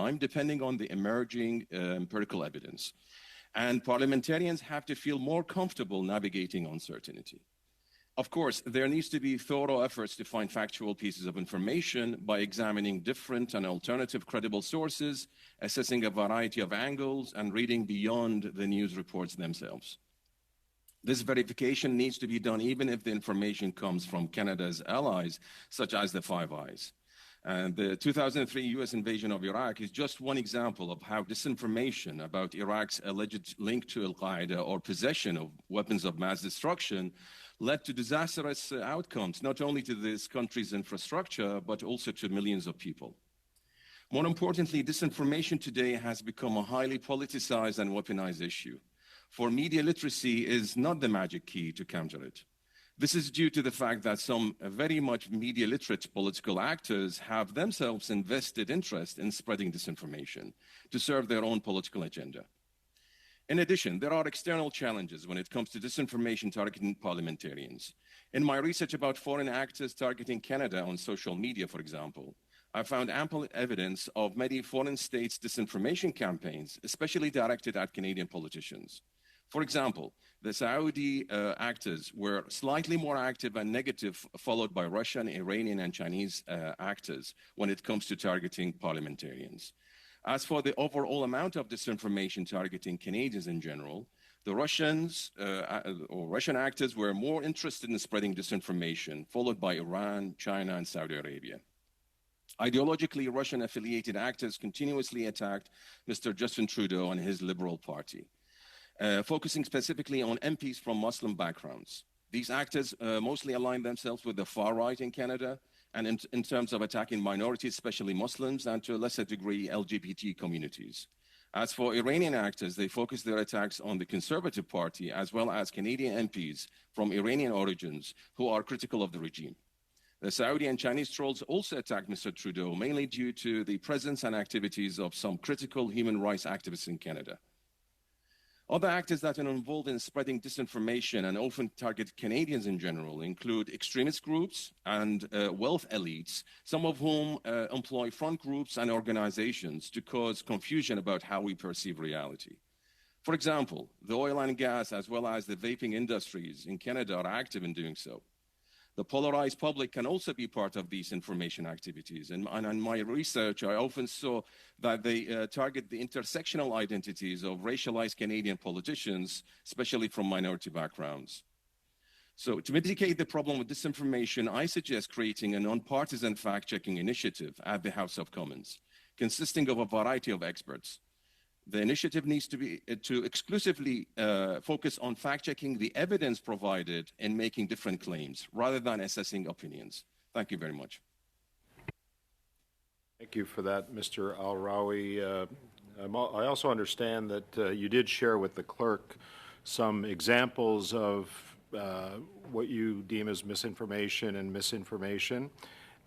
time, depending on the emerging empirical evidence. And parliamentarians have to feel more comfortable navigating uncertainty. Of course, there needs to be thorough efforts to find factual pieces of information by examining different and alternative credible sources, assessing a variety of angles, and reading beyond the news reports themselves. This verification needs to be done even if the information comes from Canada's allies, such as the Five Eyes. And the 2003 US invasion of Iraq is just one example of how disinformation about Iraq's alleged link to Al-Qaeda or possession of weapons of mass destruction led to disastrous outcomes, not only to this country's infrastructure, but also to millions of people. More importantly, disinformation today has become a highly politicized and weaponized issue. For media literacy is not the magic key to counter it. This is due to the fact that some very much media literate political actors have themselves invested interest in spreading disinformation to serve their own political agenda. In addition, there are external challenges when it comes to disinformation targeting parliamentarians. In my research about foreign actors targeting Canada on social media, for example, I found ample evidence of many foreign states' disinformation campaigns, especially directed at Canadian politicians. For example, the Saudi actors were slightly more active and negative, followed by Russian, Iranian, and Chinese actors when it comes to targeting parliamentarians. As for the overall amount of disinformation targeting Canadians in general, the Russian actors were more interested in spreading disinformation, followed by Iran, China, and Saudi Arabia. Ideologically, Russian-affiliated actors continuously attacked Mr. Justin Trudeau and his Liberal Party, focusing specifically on MPs from Muslim backgrounds. These actors mostly align themselves with the far right in Canada, and in terms of attacking minorities, especially Muslims, and to a lesser degree, LGBT communities. As for Iranian actors, they focus their attacks on the Conservative Party, as well as Canadian MPs from Iranian origins who are critical of the regime. The Saudi and Chinese trolls also attacked Mr. Trudeau, mainly due to the presence and activities of some critical human rights activists in Canada. Other actors that are involved in spreading disinformation and often target Canadians in general include extremist groups and wealth elites, some of whom employ front groups and organizations to cause confusion about how we perceive reality. For example, the oil and gas as well as the vaping industries in Canada are active in doing so. The polarized public can also be part of these information activities. And in my research, I often saw that they target the intersectional identities of racialized Canadian politicians, especially from minority backgrounds. So to mitigate the problem with disinformation, I suggest creating a nonpartisan fact-checking initiative at the House of Commons, consisting of a variety of experts. The initiative needs to be to exclusively focus on fact-checking the evidence provided in making different claims, rather than assessing opinions. Thank you very much. Thank you for that, Mr. Al-Rawi. I also understand that you did share with the clerk some examples of what you deem as misinformation and misinformation.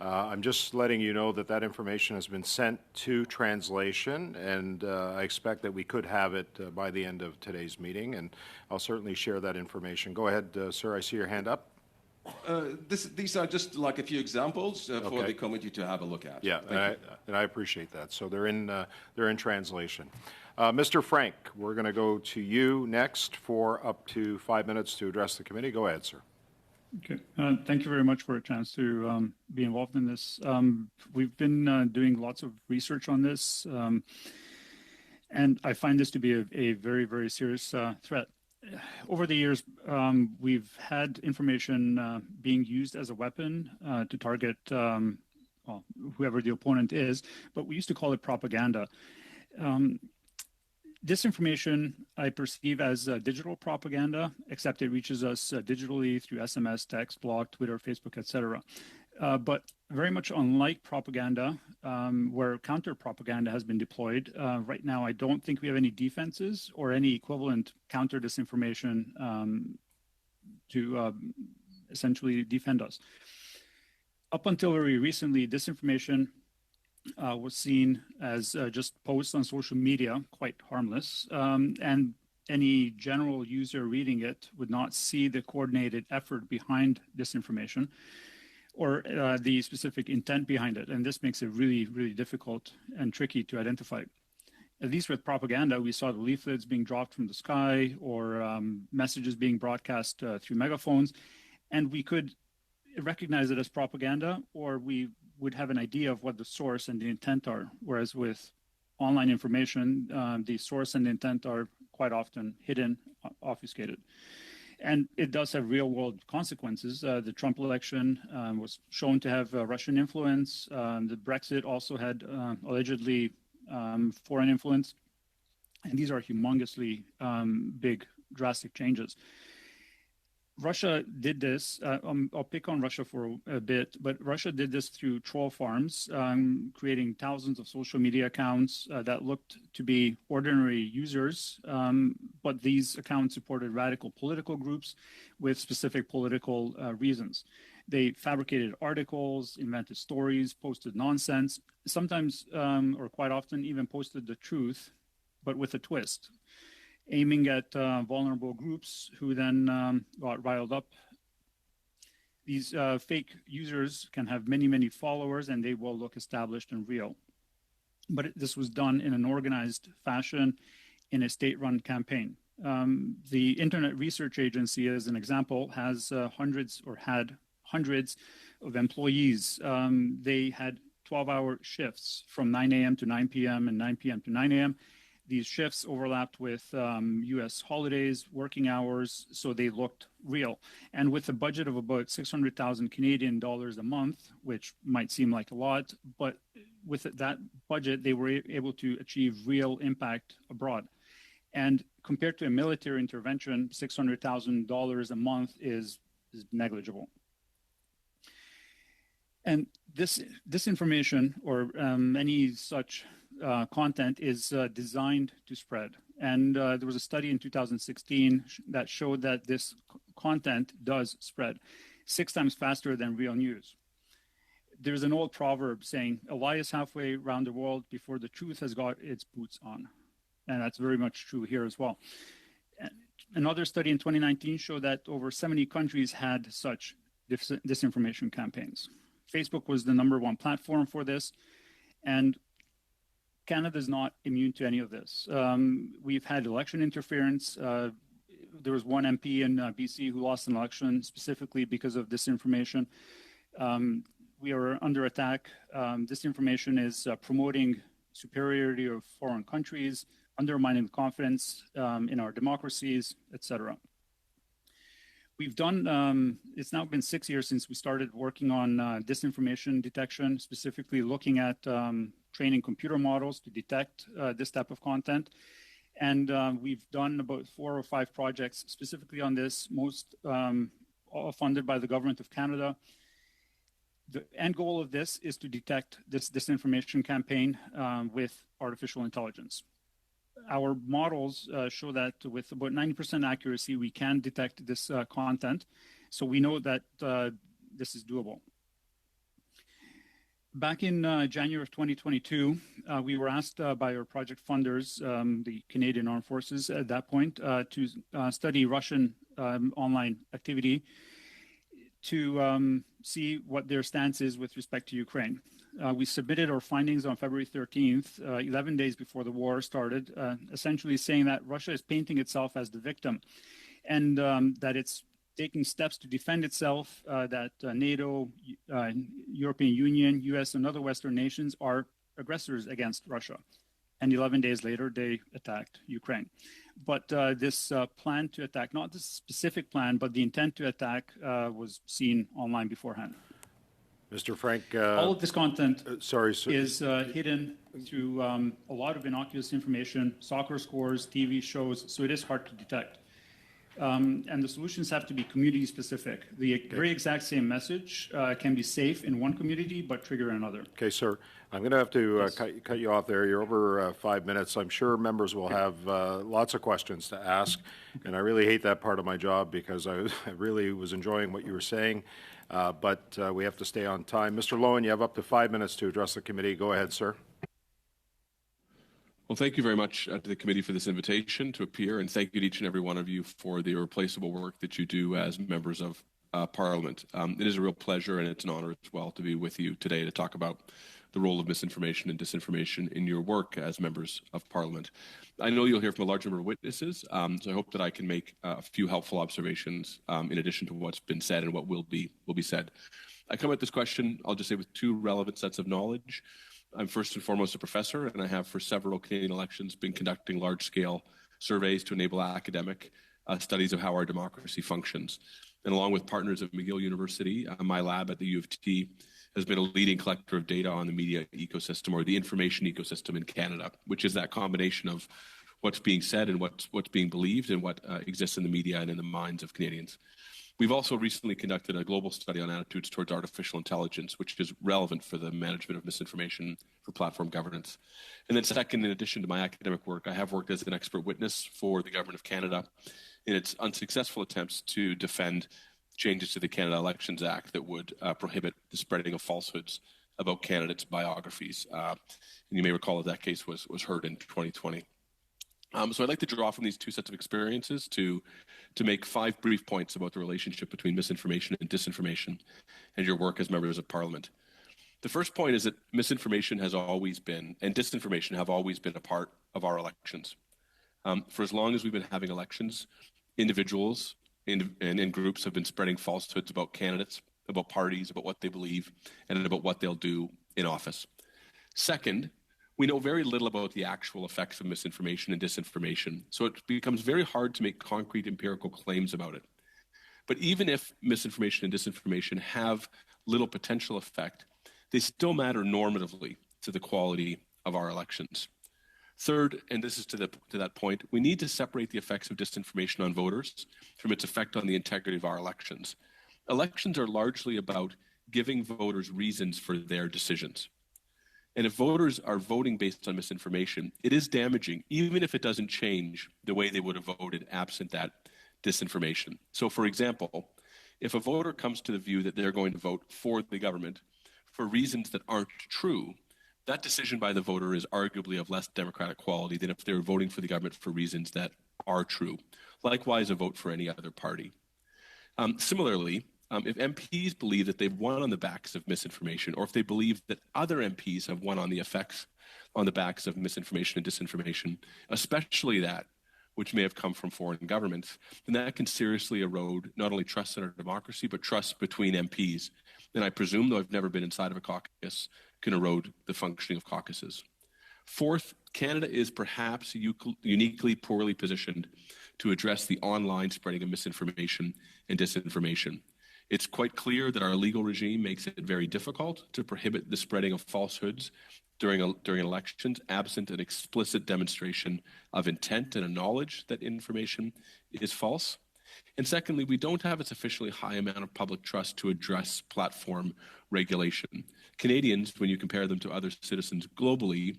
I'm just letting you know that that information has been sent to translation, and I expect that we could have it by the end of today's meeting, and I'll certainly share that information. Go ahead, sir. I see your hand up. These are just like a few examples for the committee to have a look at. Yeah, and I appreciate that. So they're in translation. Mr. Frank, we're going to go to you next for up to 5 minutes to address the committee. Go ahead, sir. Okay. Thank you very much for a chance to be involved in this. We've been doing lots of research on this, and I find this to be a very, very serious threat. Over the years, we've had information being used as a weapon to target well, whoever the opponent is, but we used to call it propaganda. Disinformation I perceive as digital propaganda, except it reaches us digitally through SMS, text, blog, Twitter, Facebook, etc. But very much unlike propaganda, where counter-propaganda has been deployed, right now I don't think we have any defenses or any equivalent counter-disinformation to essentially defend us. Up until very recently, disinformation was seen as just posts on social media, quite harmless, and any general user reading it would not see the coordinated effort behind disinformation. or the specific intent behind it. And this makes it really, really difficult and tricky to identify. At least with propaganda, we saw the leaflets being dropped from the sky or messages being broadcast through megaphones, and we could recognize it as propaganda, or we would have an idea of what the source and the intent are. Whereas with online information, the source and the intent are quite often hidden, obfuscated. And it does have real-world consequences. The Trump election was shown to have Russian influence. The Brexit also had allegedly foreign influence. And these are humongously big, drastic changes. Russia did this. I'll pick on Russia for a bit, but Russia did this through troll farms, creating thousands of social media accounts that looked to be ordinary users, but these accounts supported radical political groups with specific political reasons. They fabricated articles, invented stories, posted nonsense, sometimes or quite often even posted the truth, but with a twist, aiming at vulnerable groups who then got riled up. These fake users can have many, many followers, and they will look established and real. But this was done in an organized fashion in a state-run campaign. The Internet Research Agency, as an example, has had hundreds of employees. They had 12-hour shifts from 9 a.m. to 9 p.m. and 9 p.m. to 9 a.m. These shifts overlapped with U.S. holidays, working hours, so they looked real. And with a budget of about 600,000 Canadian dollars a month, which might seem like a lot, but with that budget, they were able to achieve real impact abroad. And compared to a military intervention, $600,000 a month is negligible. And this information or any such content is designed to spread. And there was a study in 2016 that showed that this content does spread 6 times faster than real news. There's an old proverb saying, a lie is halfway around the world before the truth has got its boots on. And that's very much true here as well. Another study in 2019 showed that over 70 countries had such disinformation campaigns. Facebook was the #1 platform for this, and Canada is not immune to any of this. We've had election interference. There was one MP in BC who lost an election specifically because of disinformation. We are under attack. Disinformation is promoting superiority of foreign countries, undermining confidence in our democracies, etc. We've done, it's now been 6 years since we started working on disinformation detection, specifically looking at training computer models to detect this type of content. And we've done about 4 or 5 projects specifically on this, most all funded by the Government of Canada. The end goal of this is to detect this disinformation campaign with artificial intelligence. Our models show that with about 90% accuracy, we can detect this content. So we know that this is doable. Back in January of 2022, we were asked by our project funders, the Canadian Armed Forces at that point, to study Russian online activity to see what their stance is with respect to Ukraine. We submitted our findings on February 13th, 11 days before the war started, essentially saying that Russia is painting itself as the victim and that it's taking steps to defend itself, that NATO, European Union, US, and other Western nations are aggressors against Russia. And 11 days later, they attacked Ukraine. But this plan to attack, not this specific plan, but the intent to attack was seen online beforehand. Mr. Frank, all of this content is hidden through a lot of innocuous information, soccer scores, TV shows, so it is hard to detect. And the solutions have to be community specific. The very exact same message can be safe in one community, but trigger another. Okay, sir. I'm going to have to cut you off there. You're over 5 minutes. I'm sure members will have lots of questions to ask, and I really hate that part of my job because I really was enjoying what you were saying, but we have to stay on time. Mr. Lowen, you have up to 5 minutes to address the committee. Go ahead, sir. Well, thank you very much to the committee for this invitation to appear, and thank you to each and every one of you for the irreplaceable work that you do as members of Parliament. It is a real pleasure and it's an honor as well to be with you today to talk about the role of misinformation and disinformation in your work as members of Parliament. I know you'll hear from a large number of witnesses, so I hope that I can make a few helpful observations in addition to what's been said and what will be said. I come at this question, I'll just say, with two relevant sets of knowledge. I'm first and foremost a professor, and I have for several Canadian elections been conducting large-scale surveys to enable academic studies of how our democracy functions. And along with partners at McGill University, my lab at the U of T has been a leading collector of data on the media ecosystem, or the information ecosystem in Canada, which is that combination of what's being said and what's being believed and what exists in the media and in the minds of Canadians. We've also recently conducted a global study on attitudes towards artificial intelligence, which is relevant for the management of misinformation for platform governance. And then second, in addition to my academic work, I have worked as an expert witness for the Government of Canada in its unsuccessful attempts to defend changes to the Canada Elections Act that would prohibit the spreading of falsehoods about candidates' biographies. And you may recall that case was heard in 2020. So I'd like to draw from these two sets of experiences to make 5 brief points about the relationship between misinformation and disinformation and your work as members of Parliament. The first point is that misinformation has always been, and disinformation have always been, a part of our elections. For as long as we've been having elections, individuals and in groups have been spreading falsehoods about candidates, about parties, about what they believe, and about what they'll do in office. Second, we know very little about the actual effects of misinformation and disinformation, so it becomes very hard to make concrete empirical claims about it. But even if misinformation and disinformation have little potential effect, they still matter normatively to the quality of our elections. Third, and this is to that point, we need to separate the effects of disinformation on voters from its effect on the integrity of our elections. Elections are largely about giving voters reasons for their decisions. And if voters are voting based on misinformation, it is damaging, even if it doesn't change the way they would have voted absent that disinformation. So, for example, if a voter comes to the view that they're going to vote for the government for reasons that aren't true, that decision by the voter is arguably of less democratic quality than if they were voting for the government for reasons that are true. Likewise, a vote for any other party. Similarly, if MPs believe that they've won on the backs of misinformation, or if they believe that other MPs have won on the backs of misinformation and disinformation, especially that which may have come from foreign governments, then that can seriously erode not only trust in our democracy, but trust between MPs. And I presume, though I've never been inside of a caucus, can erode the functioning of caucuses. Fourth, Canada is perhaps uniquely poorly positioned to address the online spreading of misinformation and disinformation. It's quite clear that our legal regime makes it very difficult to prohibit the spreading of falsehoods during elections, absent an explicit demonstration of intent and a knowledge that information is false. And secondly, we don't have a sufficiently high amount of public trust to address platform regulation. Canadians, when you compare them to other citizens globally,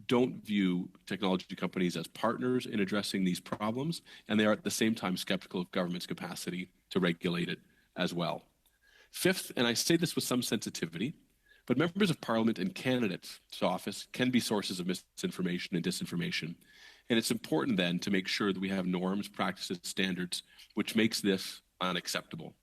don't view technology companies as partners in addressing these problems, and they are at the same time skeptical of government's capacity to regulate it as well. Fifth, and I say this with some sensitivity, but members of Parliament and candidates to office can be sources of misinformation and disinformation. And it's important then to make sure that we have norms, practices, standards, which makes this unacceptable.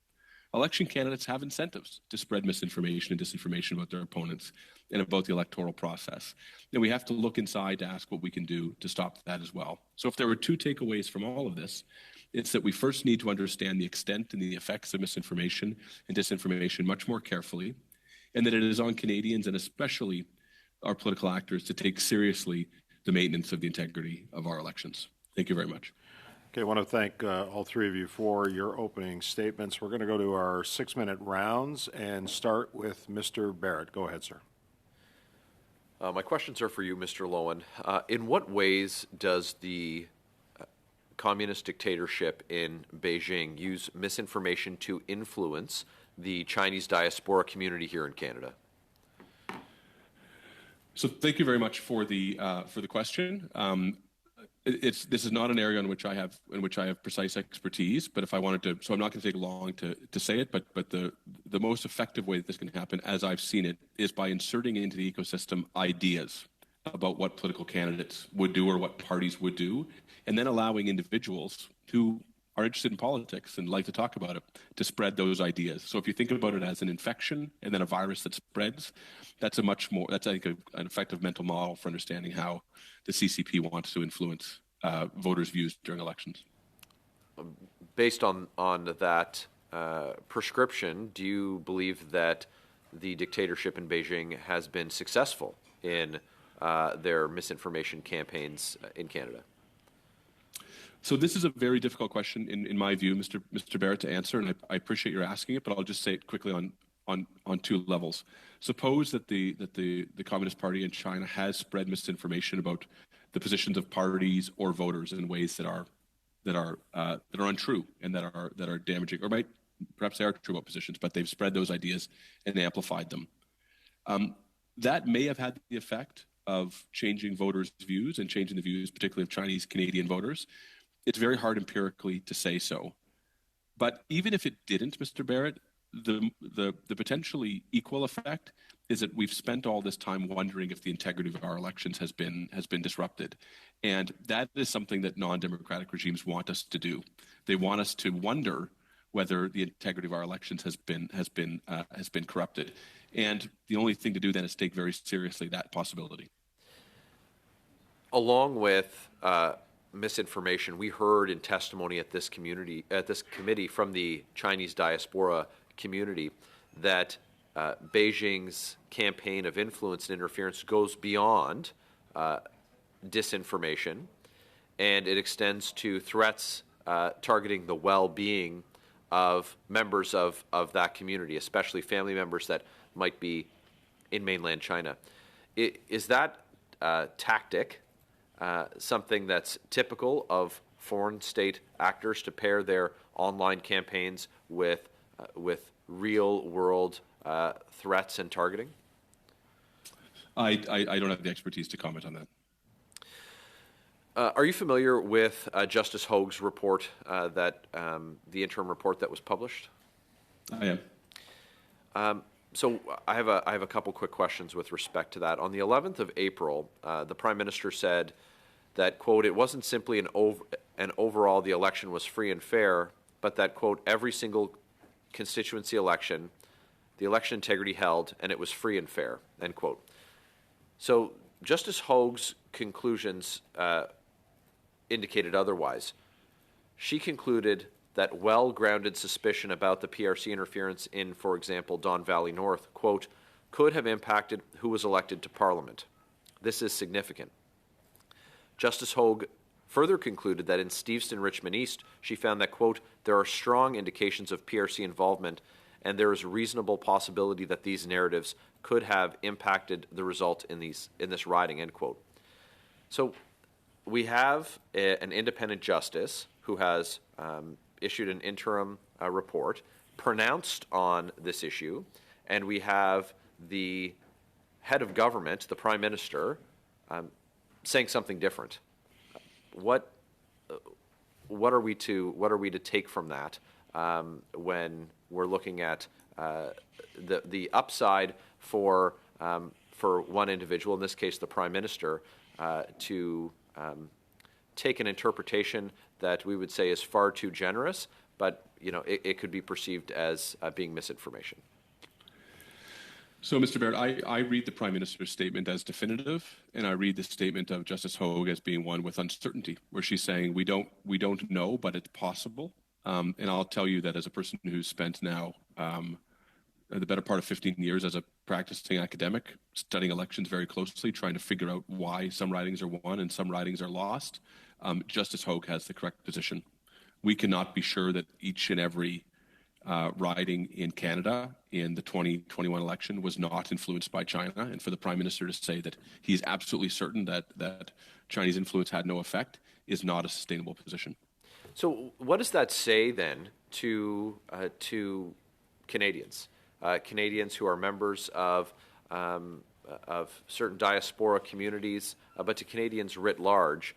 Election candidates have incentives to spread misinformation and disinformation about their opponents and about the electoral process. And we have to look inside to ask what we can do to stop that as well. So if there were 2 takeaways from all of this, it's that we first need to understand the extent and the effects of misinformation and disinformation much more carefully, and that it is on Canadians and especially our political actors to take seriously the maintenance of the integrity of our elections. Thank you very much. Okay, I want to thank all 3 of you for your opening statements. We're going to go to our 6-minute rounds and start with Mr. Barrett. Go ahead, sir. My questions are for you, Mr. Lowen. In what ways does the communist dictatorship in Beijing use misinformation to influence the Chinese diaspora community here in Canada? So thank you very much for the question. This is not an area in which I have precise expertise, but if I wanted to, so I'm not going to take long to say it, but the most effective way that this can happen, as I've seen it, is by inserting into the ecosystem ideas about what political candidates would do or what parties would do, and then allowing individuals who are interested in politics and like to talk about it, to spread those ideas. So if you think about it as an infection and then a virus that spreads, that's I think, an effective mental model for understanding how the CCP wants to influence voters' views during elections. Based on that prescription, do you believe that the dictatorship in Beijing has been successful in their misinformation campaigns in Canada? So this is a very difficult question, in my view, Mr. Barrett, to answer, and I appreciate your asking it, but I'll just say it quickly on two levels. Suppose that the Communist Party in China has spread misinformation about the positions of parties or voters in ways that are untrue and that are damaging, or perhaps they are true about positions, but they've spread those ideas and amplified them. That may have had the effect of changing voters' views and changing the views, particularly of Chinese Canadian voters. It's very hard empirically to say so. But even if it didn't, Mr. Barrett, the potentially equal effect is that we've spent all this time wondering if the integrity of our elections has been disrupted. And that is something that non-democratic regimes want us to do. They want us to wonder whether the integrity of our elections has been corrupted. And the only thing to do then is take very seriously that possibility. Along with misinformation, we heard in testimony at this committee from the Chinese diaspora community that Beijing's campaign of influence and interference goes beyond disinformation, and it extends to threats targeting the well-being of members of that community, especially family members that might be in mainland China. Is that tactic something that's typical of foreign state actors to pair their online campaigns with real-world threats and targeting? I don't have the expertise to comment on that. Are you familiar with Justice Hogue's report, the interim report that was published? I am. So I have a couple quick questions with respect to that. On the 11th of April, the Prime Minister said that, quote, it wasn't simply an overall the election was free and fair, but that, quote, every single constituency election, the election integrity held, and it was free and fair, end quote. So Justice Hogue's conclusions indicated otherwise. She concluded that well-grounded suspicion about the PRC interference in, for example, Don Valley North, quote, could have impacted who was elected to Parliament. This is significant. Justice Hogue further concluded that in Steveston, Richmond East, she found that, quote, there are strong indications of PRC involvement, and there is a reasonable possibility that these narratives could have impacted the result in this riding, end quote. So we have an independent justice who has issued an interim report, pronounced on this issue, and we have the head of government, the Prime Minister, saying something different. What are we to take from that when we're looking at the upside for one individual, in this case the Prime Minister, to take an interpretation that we would say is far too generous, but it could be perceived as being misinformation? So, Mr. Barrett, I read the Prime Minister's statement as definitive, and I read the statement of Justice Hogue as being one with uncertainty, where she's saying we don't know, but it's possible. And I'll tell you that as a person who's spent now the better part of 15 years as a practicing academic, studying elections very closely, trying to figure out why some ridings are won and some ridings are lost, Justice Hogue has the correct position. We cannot be sure that each and every riding in Canada in the 2021 election was not influenced by China, and for the Prime Minister to say that he's absolutely certain that Chinese influence had no effect is not a sustainable position. So what does that say then to Canadians? Canadians who are members of certain diaspora communities, but to Canadians writ large,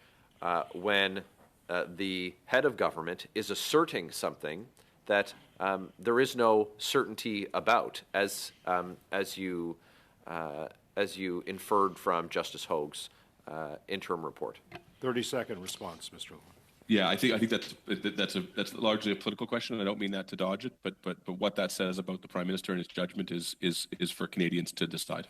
when the head of government is asserting something that there is no certainty about, as you inferred from Justice Hogue's interim report. 30-second response, Mr. Lowen. Yeah, I think that's largely a political question. I don't mean that to dodge it, but what that says about the Prime Minister and his judgment is for Canadians to decide.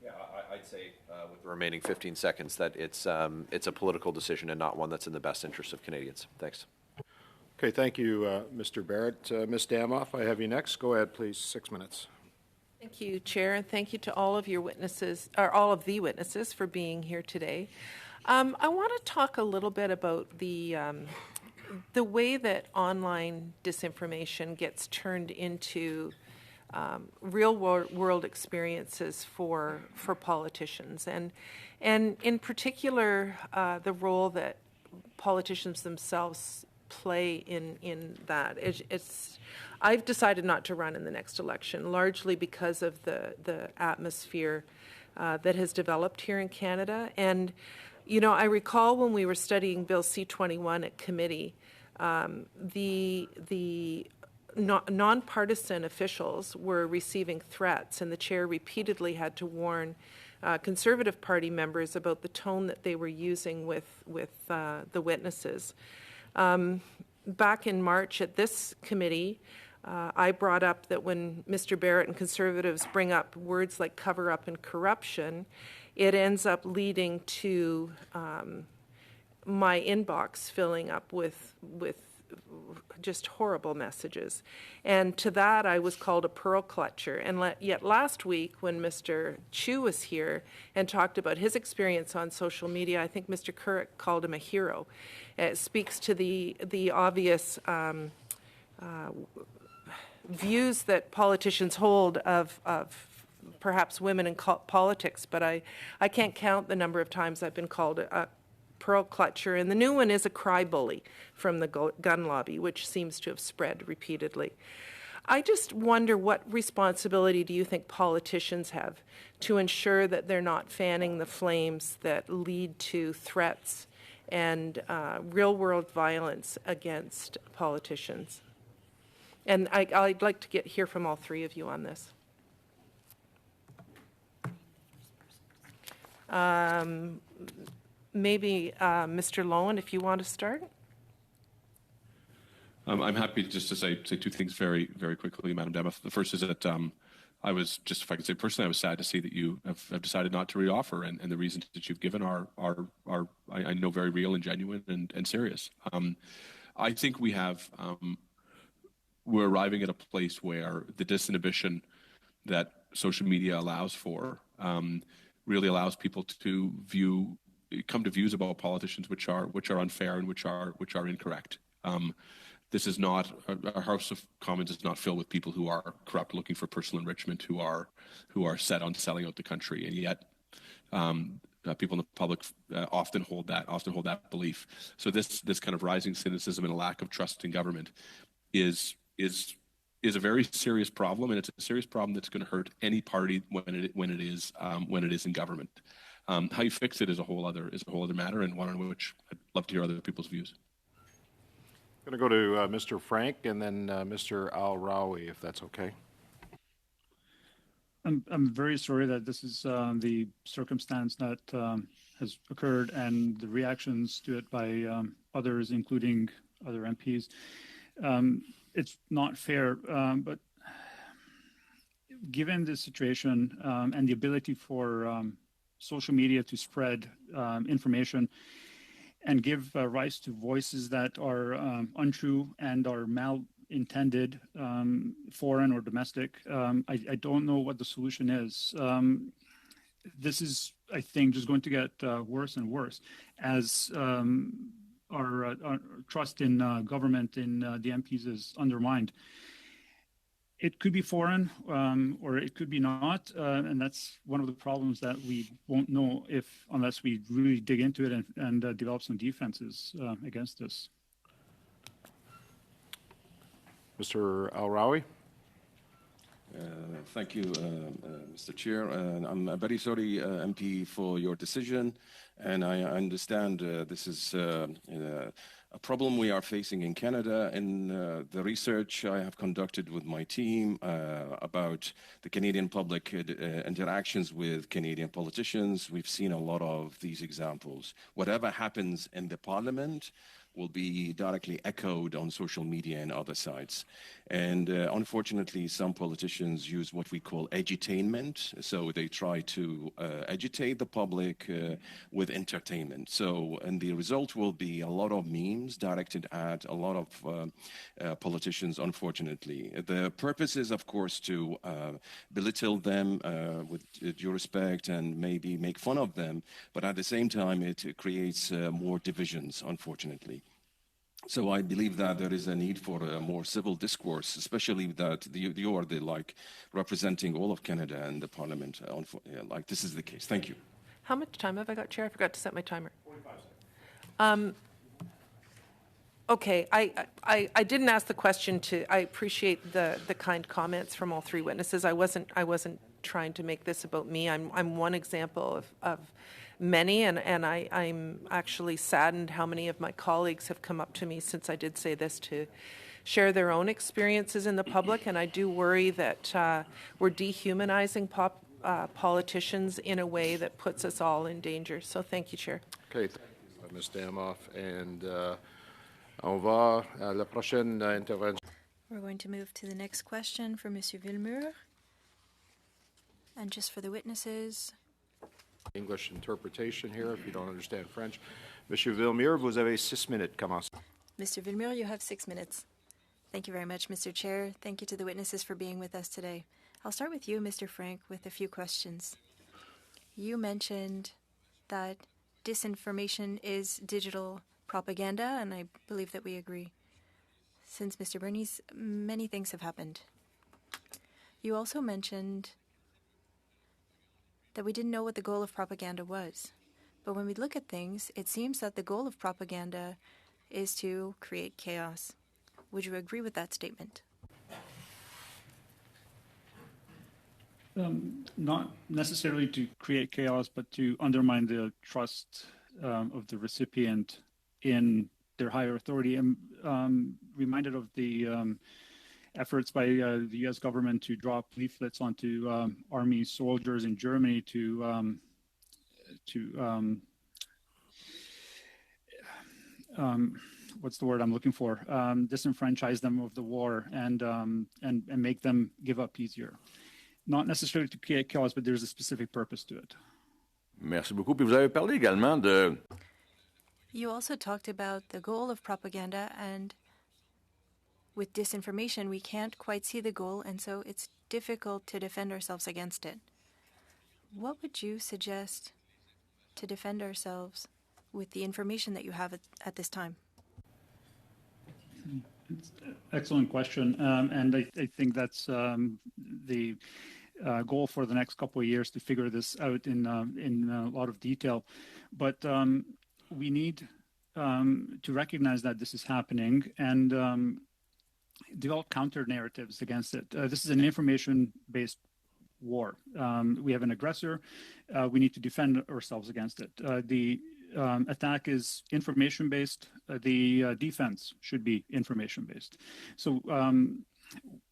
Yeah, I'd say with the remaining 15 seconds that it's a political decision and not one that's in the best interest of Canadians. Thanks. Okay, thank you, Mr. Barrett. Ms. Damoff, I have you next. Go ahead, please. 6 minutes. Thank you, Chair, and thank you to all of your witnesses, or all of the witnesses, for being here today. I want to talk a little bit about the way that online disinformation gets turned into real world experiences for politicians, and in particular the role that politicians themselves play in that. I've decided not to run in the next election, largely because of the atmosphere that has developed here in Canada. And you know, I recall when we were studying Bill C-21 at committee, the nonpartisan officials were receiving threats, and the chair repeatedly had to warn Conservative Party members about the tone that they were using with the witnesses. Back in March at this committee, I brought up that when Mr. Barrett and Conservatives bring up words like cover-up and corruption, it ends up leading to my inbox filling up with just horrible messages. And to that, I was called a pearl clutcher. And yet last week, when Mr. Chu was here and talked about his experience on social media, I think Mr. Currick called him a hero. It speaks to the obvious views that politicians hold of perhaps women in politics, but I can't count the number of times I've been called a pearl clutcher, and the new one is a cry bully from the gun lobby, which seems to have spread repeatedly. I just wonder, what responsibility do you think politicians have to ensure that they're not fanning the flames that lead to threats and real-world violence against politicians? And I'd like to hear from all three of you on this. Maybe Mr. Lowen, if you want to start. I'm happy just to say two things very, very quickly, Madam Damoff. The first is that I was, just if I could say personally, I was sad to see that you have decided not to reoffer, and the reasons that you've given are I know, very real and genuine and serious. I think we're arriving at a place where the disinhibition that social media allows for really allows people to come to views about politicians which are unfair and which are incorrect. This is not, our House of Commons is not filled with people who are corrupt, looking for personal enrichment, who are set on selling out the country, and yet people in the public often hold that belief. So this kind of rising cynicism and a lack of trust in government is a very serious problem, and it's a serious problem that's going to hurt any party when it is in government. How you fix it is a whole other matter, and one on which I'd love to hear other people's views. I'm going to go to Mr. Frank and then Mr. Al-Rawi, if that's okay. I'm very sorry that this is the circumstance that has occurred, and the reactions to it by others, including other MPs. It's not fair, but given the situation and the ability for social media to spread information and give rise to voices that are untrue and are malintended, foreign or domestic, I don't know what the solution is. This is, I think, just going to get worse and worse as our trust in government, in the MPs, is undermined. It could be foreign or it could be not, and that's one of the problems that we won't know unless we really dig into it and develop some defenses against this. Mr. Al-Rawi? Thank you, Mr. Chair. I'm very sorry, MP, for your decision, and I understand this is a problem we are facing in Canada. In the research I have conducted with my team about the Canadian public interactions with Canadian politicians, we've seen a lot of these examples. Whatever happens in the Parliament will be directly echoed on social media and other sites. And unfortunately, some politicians use what we call edutainment. So they try to agitate the public with entertainment. So, and the result will be a lot of memes directed at a lot of politicians, unfortunately. The purpose is, of course, to belittle them with due respect and maybe make fun of them. But at the same time, it creates more divisions, unfortunately. So I believe that there is a need for a more civil discourse, especially that you are representing all of Canada and the Parliament. Like this is the case. Thank you. How much time have I got, Chair? I forgot to set my timer. 45 seconds. Okay, I didn't ask the question I appreciate the kind comments from all three witnesses. I wasn't trying to make this about me. I'm one example of many, and I'm actually saddened how many of my colleagues have come up to me since I did say this to share their own experiences in the public, and I do worry that we're dehumanizing politicians in a way that puts us all in danger. So thank you, Chair. Okay, thank you, Ms. Damoff. And on va à la prochaine intervention. We're going to move to the next question for Monsieur Villemur. And just for the witnesses. English interpretation here, if you don't understand French. Monsieur Villemur, vous avez 6 minutes. Commencez. Mr. Villemur, you have 6 minutes. Thank you very much, Mr. Chair. Thank you to the witnesses for being with us today. I'll start with you, Mr. Frank, with a few questions. You mentioned that disinformation is digital propaganda, and I believe that we agree. Since Mr. Bernice, many things have happened. You also mentioned that we didn't know what the goal of propaganda was. But when we look at things, it seems that the goal of propaganda is to create chaos. Would you agree with that statement? Not necessarily to create chaos, but to undermine the trust of the recipient in their higher authority. I'm reminded of the efforts by the U.S. government to drop leaflets onto army soldiers in Germany to what's the word I'm looking for? Disenfranchise them of the war and make them give up easier. Not necessarily to create chaos, but there's a specific purpose to it. Merci beaucoup. Puis vous avez parlé également de... You also talked about the goal of propaganda, and with disinformation, we can't quite see the goal, and so it's difficult to defend ourselves against it. What would you suggest to defend ourselves with the information that you have at this time? Excellent question, and I think that's the goal for the next couple of years to figure this out in a lot of detail. But we need to recognize that this is happening and develop counter narratives against it. This is an information-based war. We have an aggressor. We need to defend ourselves against it. The attack is information-based. The defense should be information-based. So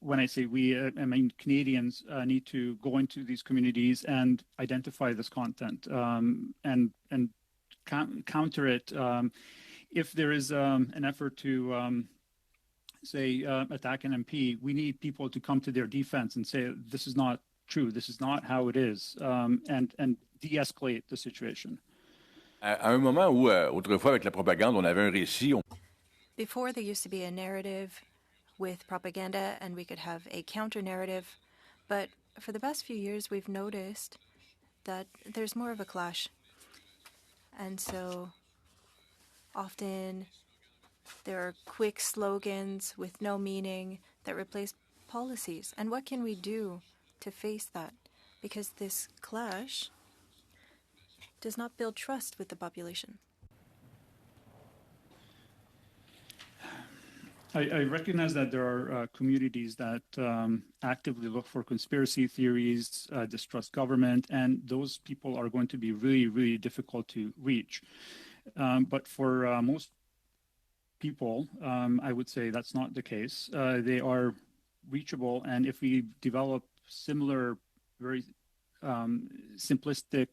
when I say we, I mean Canadians need to go into these communities and identify this content and counter it. If there is an effort to say attack an MP, we need people to come to their defense and say this is not true, this is not how it is, and de-escalate the situation. À un moment où, autrefois, avec la propagande, on avait un récit. Before, there used to be a narrative with propaganda, and we could have a counter-narrative. But for the past few years, we've noticed that there's more of a clash. And so often there are quick slogans with no meaning that replace policies. And what can we do to face that? Because this clash does not build trust with the population. I recognize that there are communities that actively look for conspiracy theories, distrust government, and those people are going to be really, really difficult to reach. But for most people, I would say that's not the case. They are reachable, and if we develop similar, very simplistic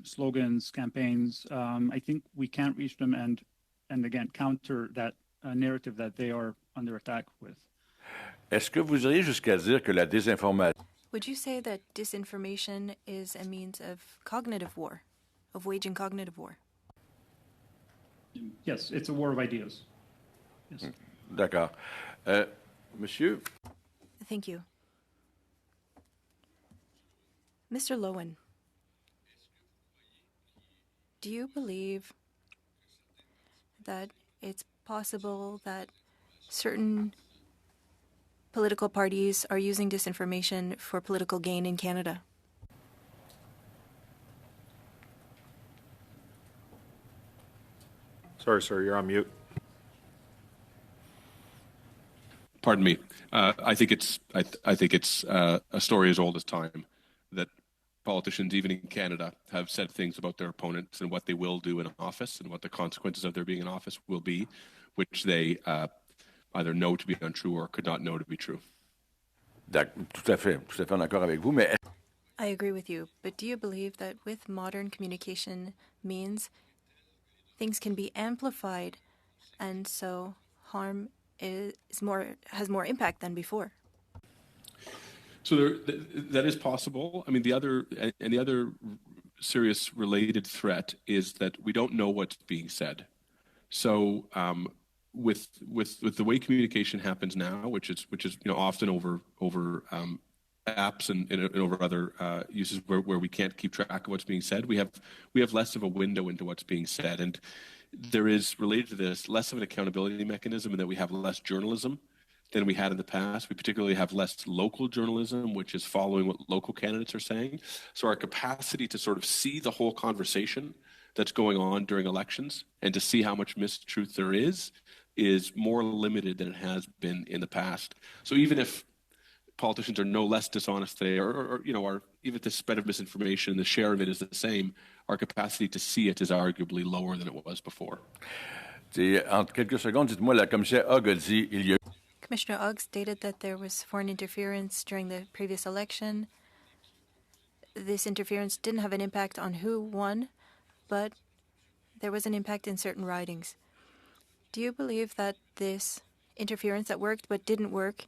slogans, campaigns, I think we can reach them and again counter that narrative that they are under attack with. Est-ce que vous iriez jusqu'à dire que la désinformation... Would you say that disinformation is a means of cognitive war, of waging cognitive war? Yes, it's a war of ideas. Yes. D'accord. Monsieur? Thank you. Mr. Lowen, do you believe that it's possible that certain political parties are using disinformation for political gain in Canada? Sorry, sir, you're on mute. Pardon me. I think it's a story as old as time that politicians, even in Canada, have said things about their opponents and what they will do in office and what the consequences of their being in office will be, which they either know to be untrue or could not know to be true. Tout à fait en accord avec vous, mais... I agree with you, but do you believe that with modern communication means things can be amplified and so harm has more impact than before? So that is possible. I mean, the other serious related threat is that we don't know what's being said. So with the way communication happens now, which is often over apps and over other uses where we can't keep track of what's being said, we have less of a window into what's being said, and there is, related to this, less of an accountability mechanism, and that we have less journalism than we had in the past. We particularly have less local journalism, which is following what local candidates are saying. So our capacity to sort of see the whole conversation that's going on during elections and to see how much mistruth there is more limited than it has been in the past. So even if politicians are no less dishonest today, or even if the spread of misinformation, the share of it is the same, our capacity to see it is arguably lower than it was before. En quelques secondes, dites-moi, la commissaire Hogg a dit il y a... Commissioner Hogg stated that there was foreign interference during the previous election. This interference didn't have an impact on who won, but there was an impact in certain ridings. Do you believe that this interference that worked but didn't work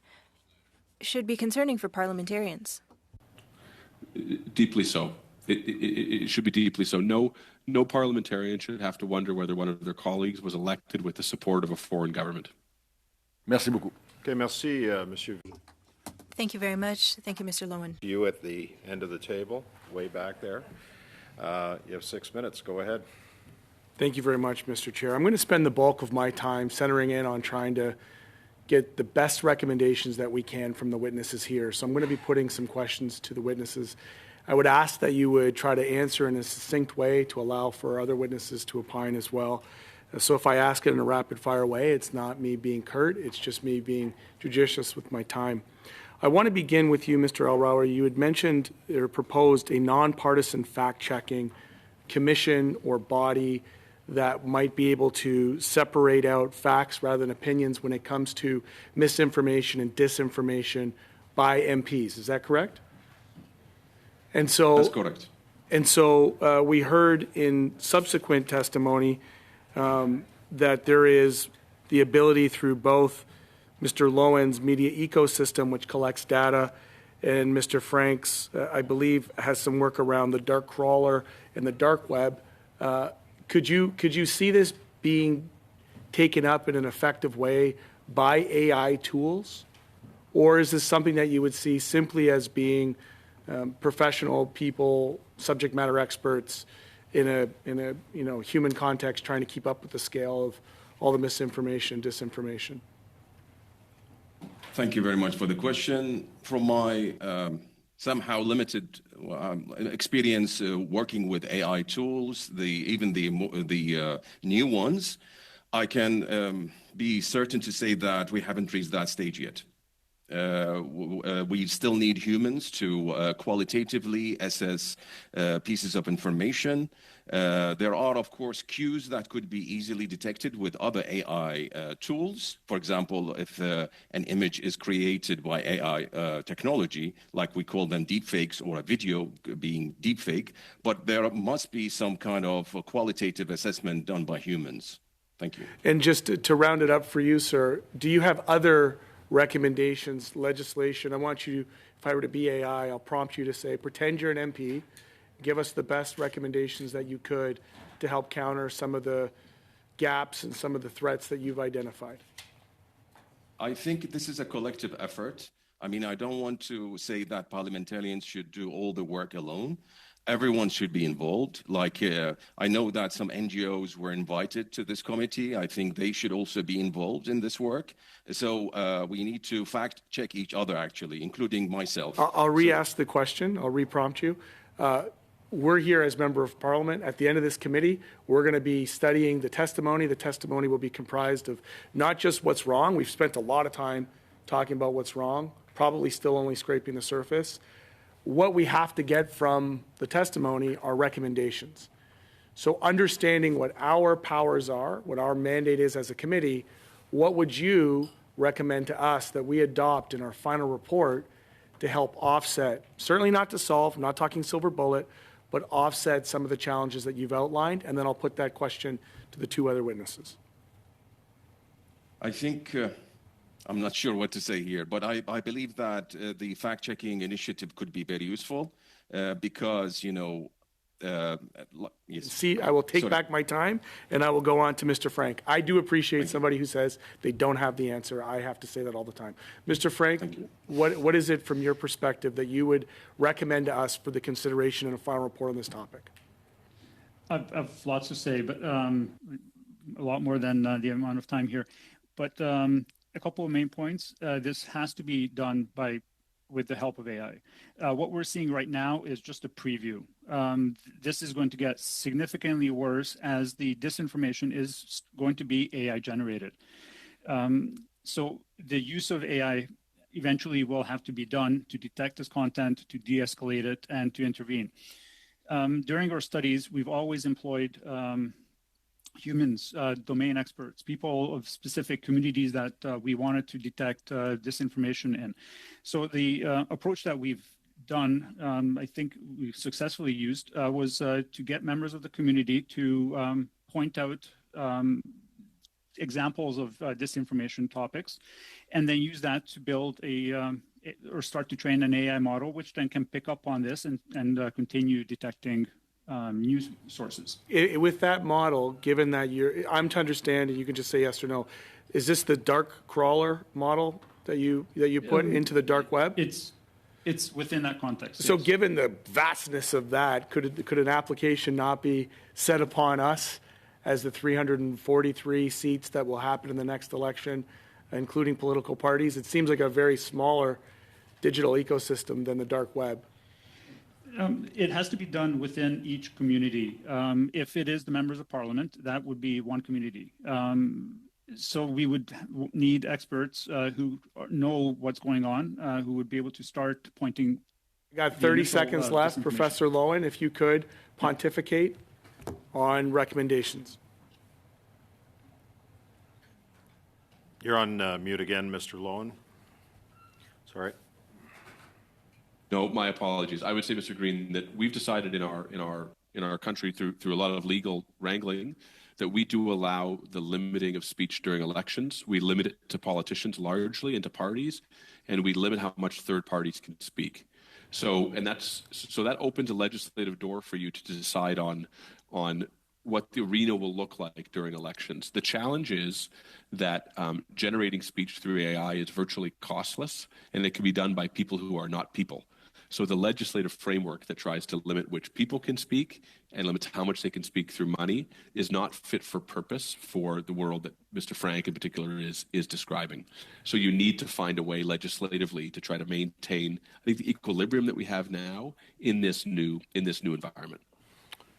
should be concerning for parliamentarians? Deeply so. It should be deeply so. No parliamentarian should have to wonder whether one of their colleagues was elected with the support of a foreign government. Merci beaucoup. Okay, merci, Monsieur. Thank you very much. Thank you, Mr. Lowen. You at the end of the table, way back there. You have 6 minutes. Go ahead. Thank you very much, Mr. Chair. I'm going to spend the bulk of my time centering in on trying to get the best recommendations that we can from the witnesses here. So I'm going to be putting some questions to the witnesses. I would ask that you would try to answer in a succinct way to allow for other witnesses to opine as well. So if I ask it in a rapid-fire way, it's not me being curt, it's just me being judicious with my time. I want to begin with you, Mr. Elrower. You had mentioned or proposed a nonpartisan fact-checking commission or body that might be able to separate out facts rather than opinions when it comes to misinformation and disinformation by MPs. Is that correct? And so that's correct. And so we heard in subsequent testimony that there is the ability through both Mr. Lowen's media ecosystem, which collects data, and Mr. Frank's, I believe, has some work around the dark crawler and the dark web. Could you see this being taken up in an effective way by AI tools, or is this something that you would see simply as being professional people, subject matter experts in a human context, trying to keep up with the scale of all the misinformation, disinformation? Thank you very much for the question. From my somehow limited experience working with AI tools, even the new ones, I can be certain to say that we haven't reached that stage yet. We still need humans to qualitatively assess pieces of information. There are, of course, cues that could be easily detected with other AI tools. For example, if an image is created by AI technology, like we call them deepfakes, or a video being deepfake, but there must be some kind of qualitative assessment done by humans. Thank you. And just to round it up for you, sir, do you have other recommendations, legislation? I want you, if I were to be AI, I'll prompt you to say, pretend you're an MP, give us the best recommendations that you could to help counter some of the gaps and some of the threats that you've identified. I think this is a collective effort. I mean, I don't want to say that parliamentarians should do all the work alone. Everyone should be involved. Like, I know that some NGOs were invited to this committee. I think they should also be involved in this work. So we need to fact check each other, actually, including myself. I'll re-ask the question. I'll re-prompt you. We're here as member of parliament. At the end of this committee, we're going to be studying the testimony. The testimony will be comprised of not just what's wrong. We've spent a lot of time talking about what's wrong, probably still only scraping the surface. What we have to get from the testimony are recommendations. So understanding what our powers are, what our mandate is as a committee, what would you recommend to us that we adopt in our final report to help offset, certainly not to solve, I'm not talking silver bullet, but offset some of the challenges that you've outlined? And then I'll put that question to the two other witnesses. I think I'm not sure what to say here, but I believe that the fact-checking initiative could be very useful because, you know, yes. See, I will take back my time and I will go on to Mr. Frank. I do appreciate somebody who says they don't have the answer. I have to say that all the time. Mr. Frank, what is it from your perspective that you would recommend to us for the consideration in a final report on this topic? I've lots to say, but a lot more than the amount of time here. But a couple of main points. This has to be done with the help of AI. What we're seeing right now is just a preview. This is going to get significantly worse as the disinformation is going to be AI generated. So the use of AI eventually will have to be done to detect this content, to de-escalate it, and to intervene. During our studies, we've always employed humans, domain experts, people of specific communities that we wanted to detect disinformation in. So the approach that we've done, I think we successfully used, was to get members of the community to point out examples of disinformation topics, and then use that to build or start to train an AI model, which then can pick up on this and continue detecting news sources. With that model, given that I'm to understand, and you can just say yes or no, is this the dark crawler model that you put into the dark web? It's within that context. So yes. Given the vastness of that, could an application not be set upon us as the 343 seats that will happen in the next election, including political parties? It seems like a very smaller digital ecosystem than the dark web. It has to be done within each community. If it is the members of parliament, that would be one community. So we would need experts who know what's going on, who would be able to start pointing. We got 30 seconds left. Professor Lowen, if you could pontificate on recommendations. You're on mute again, Mr. Lowen. Sorry. No, my apologies. I would say, Mr. Green, that we've decided in our country through a lot of legal wrangling that we do allow the limiting of speech during elections. We limit it to politicians largely and to parties, and we limit how much third parties can speak. So that opens a legislative door for you to decide on what the arena will look like during elections. The challenge is that generating speech through AI is virtually costless, and it can be done by people who are not people. So the legislative framework that tries to limit which people can speak and limits how much they can speak through money is not fit for purpose for the world that Mr. Frank in particular is describing. So you need to find a way legislatively to try to maintain, I think, the equilibrium that we have now in this new environment.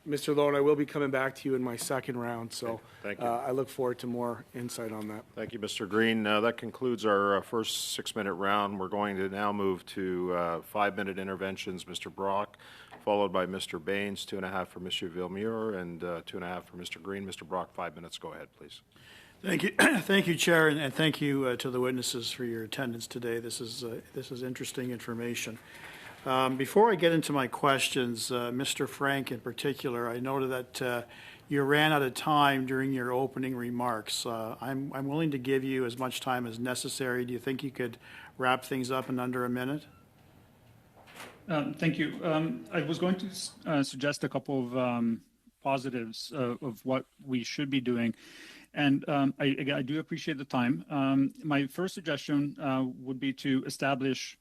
Mr. Lowen, I will be coming back to you in my second round, so Okay, thank you. I look forward to more insight on that. Thank you, Mr. Green. That concludes our first 6-minute round. We're going to now move to 5-minute interventions. Mr. Brock, followed by Mr. Baines, 2.5 for Mr. Villemure, and 2.5 for Mr. Green. Mr. Brock, 5 minutes. Go ahead, please. Thank you, thank you, Chair, and thank you to the witnesses for your attendance today. This is interesting information. Before I get into my questions, Mr. Frank in particular, I noted that you ran out of time during your opening remarks. I'm willing to give you as much time as necessary. Do you think you could wrap things up in under a minute? Thank you. I was going to suggest a couple of positives of what we should be doing. And I do appreciate the time. My first suggestion would be to establish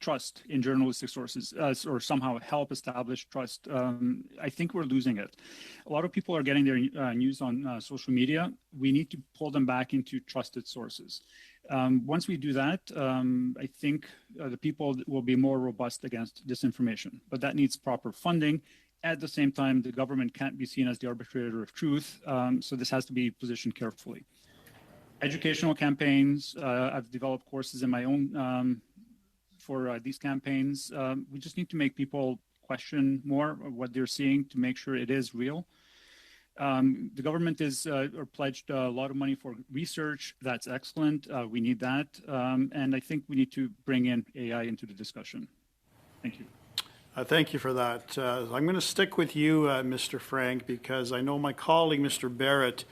trust in journalistic sources, or somehow help establish trust. I think we're losing it. A lot of people are getting their news on social media. We need to pull them back into trusted sources. Once we do that, I think the people will be more robust against disinformation. But that needs proper funding. At the same time, the government can't be seen as the arbitrator of truth, so this has to be positioned carefully. Educational campaigns, I've developed courses in my own for these campaigns. We just need to make people question more what they're seeing to make sure it is real. The government is pledged a lot of money for research. That's excellent. We need that. And I think we need to bring in AI into the discussion. Thank you. Thank you for that. I'm going to stick with you, Mr. Frank, because I know my colleague, Mr. Barrett,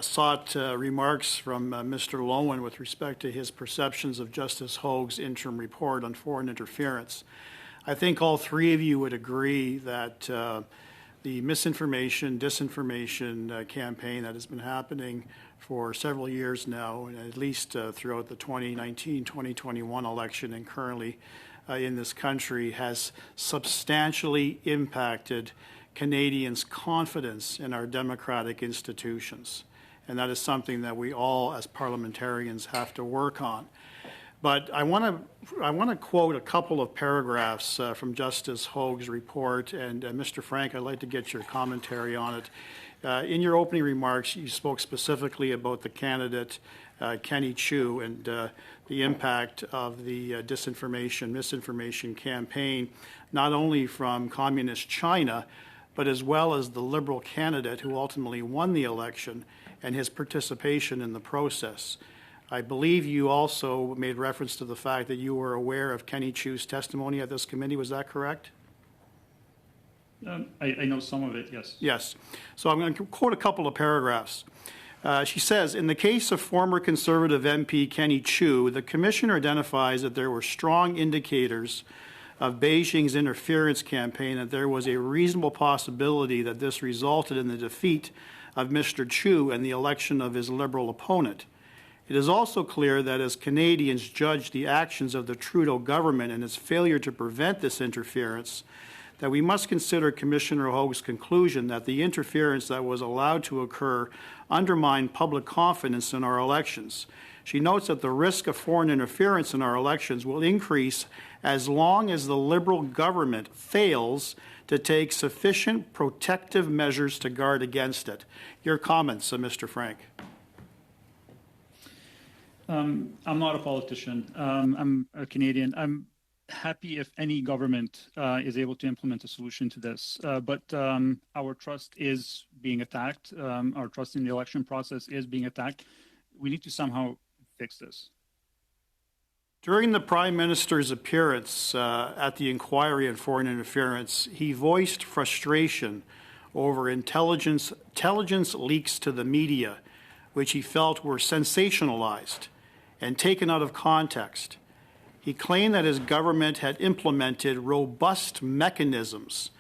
sought remarks from Mr. Lowen with respect to his perceptions of Justice Hogue's interim report on foreign interference. I think all three of you would agree that the misinformation, disinformation campaign that has been happening for several years now, and at least throughout the 2019-2021 election and currently in this country, has substantially impacted Canadians' confidence in our democratic institutions. And that is something that we all as parliamentarians have to work on. But I want to quote a couple of paragraphs from Justice Hogue's report, and Mr. Frank, I'd like to get your commentary on it. In your opening remarks, you spoke specifically about the candidate, Kenny Chiu, and the impact of the disinformation, misinformation campaign, not only from communist China, but as well as the Liberal candidate who ultimately won the election and his participation in the process. I believe you also made reference to the fact that you were aware of Kenny Chiu's testimony at this committee. Was that correct? I know some of it, yes. Yes. So I'm going to quote a couple of paragraphs. She says, in the case of former Conservative MP Kenny Chiu, the Commissioner identifies that there were strong indicators of Beijing's interference campaign, that there was a reasonable possibility that this resulted in the defeat of Mr. Chiu and the election of his Liberal opponent. It is also clear that as Canadians judge the actions of the Trudeau government and its failure to prevent this interference, that we must consider Commissioner Hogue's conclusion that the interference that was allowed to occur undermined public confidence in our elections. She notes that the risk of foreign interference in our elections will increase as long as the Liberal government fails to take sufficient protective measures to guard against it. Your comments, Mr. Frank. I'm not a politician. I'm a Canadian. I'm happy if any government is able to implement a solution to this. But our trust is being attacked. Our trust in the election process is being attacked. We need to somehow fix this. During the Prime Minister's appearance at the inquiry on foreign interference, he voiced frustration over intelligence leaks to the media, which he felt were sensationalized and taken out of context. He claimed that his government had implemented robust mechanisms,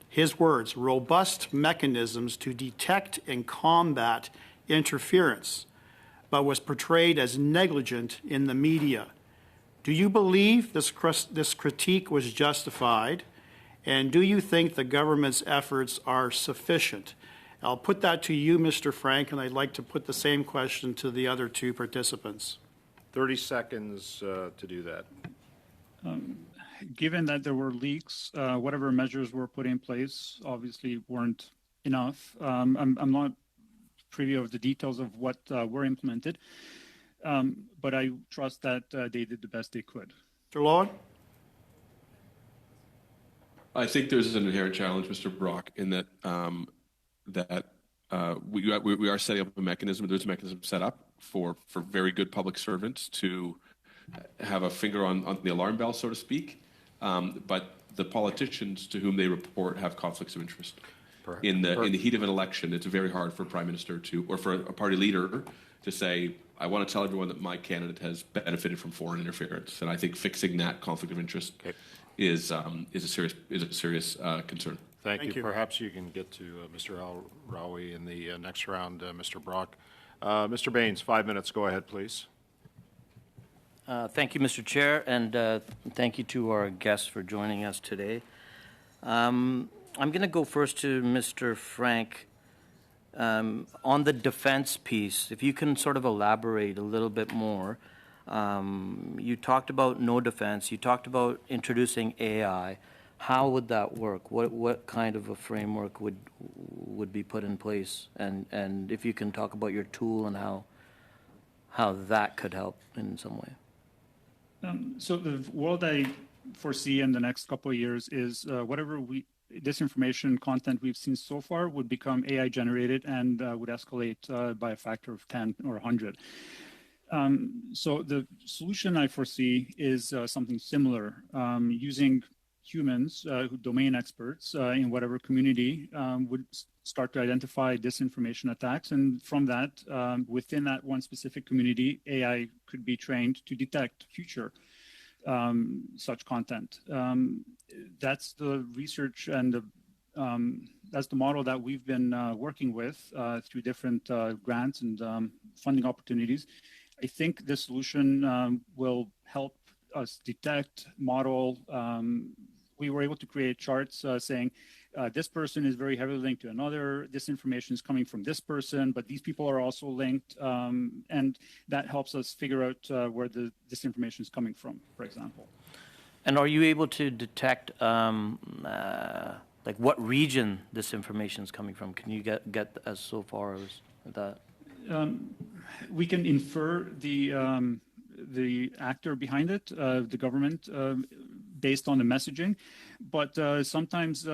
his words, robust mechanisms to detect and combat interference, but was portrayed as negligent in the media. Do you believe this critique was justified, and do you think the government's efforts are sufficient? I'll put that to you, Mr. Frank, and I'd like to put the same question to the other two participants. 30 seconds to do that. given that there were leaks, whatever measures were put in place obviously weren't enough. I'm not privy of the details of what were implemented, but I trust that they did the best they could. Mr. Lowen? I think there's an inherent challenge, Mr. Brock, in that we are setting up a mechanism. There's a mechanism set up for very good public servants to have a finger on the alarm bell, so to speak. But the politicians to whom they report have conflicts of interest. In the heat of an election, it's very hard for a prime minister or for a party leader to say, I want to tell everyone that my candidate has benefited from foreign interference. And I think fixing that conflict of interest is a serious concern. Thank you. Perhaps you can get to Mr. Al-Rawi in the next round, Mr. Brock. Mr. Baines, 5 minutes. Go ahead, please. Thank you, Mr. Chair, and thank you to our guests for joining us today. I'm going to go first to Mr. Frank on the defense piece. If you can sort of elaborate a little bit more. You talked about no defense. You talked about introducing AI. How would that work? What kind of a framework would be put in place? And if you can talk about your tool and how that could help in some way. So the world I foresee in the next couple of years is whatever disinformation content we've seen so far would become AI generated and would escalate by a factor of 10 or 100. So the solution I foresee is something similar, using humans, domain experts in whatever community would start to identify disinformation attacks. And from that, within that one specific community, AI could be trained to detect future such content. That's the research and that's the model that we've been working with through different grants and funding opportunities. I think this solution will help us detect, model. We were able to create charts saying this person is very heavily linked to another, this information is coming from this person, but these people are also linked, and that helps us figure out where this information is coming from, for example. And are you able to detect like what region this information is coming from? Can you get as so far as that? We can infer the actor behind it, the government, based on the messaging, but sometimes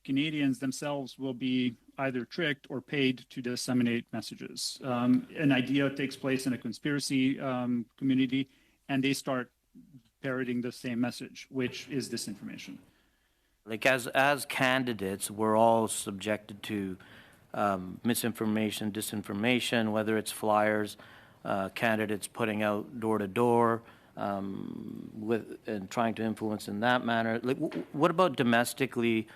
Canadians themselves will be either tricked or paid to disseminate messages. An idea takes place in a conspiracy community, and they start parroting the same message, which is disinformation. Like as candidates, we're all subjected to misinformation, disinformation, whether it's flyers, candidates putting out door to door, and trying to influence in that manner. Like, what about domestically?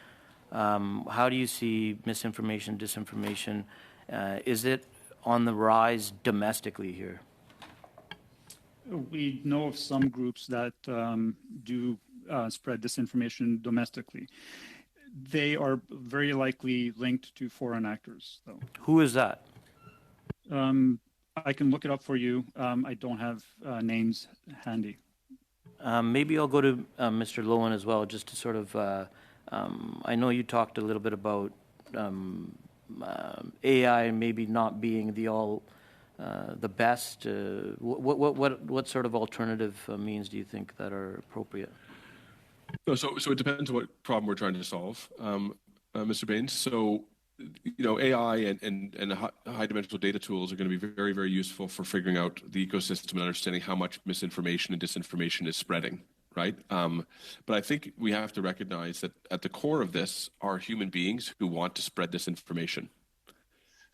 How do you see misinformation, disinformation? Is it on the rise domestically here? We know of some groups that do spread disinformation domestically. They are very likely linked to foreign actors, though. Who is that? I can look it up for you. I don't have names handy. Maybe I'll go to Mr. Lowen as well, just to sort of, I know you talked a little bit about AI maybe not being the best. What sort of alternative means do you think that are appropriate? So it depends on what problem we're trying to solve, Mr. Baines. So, AI and high-dimensional data tools are going to be very, very useful for figuring out the ecosystem and understanding how much misinformation and disinformation is spreading, right? But I think we have to recognize that at the core of this are human beings who want to spread this information.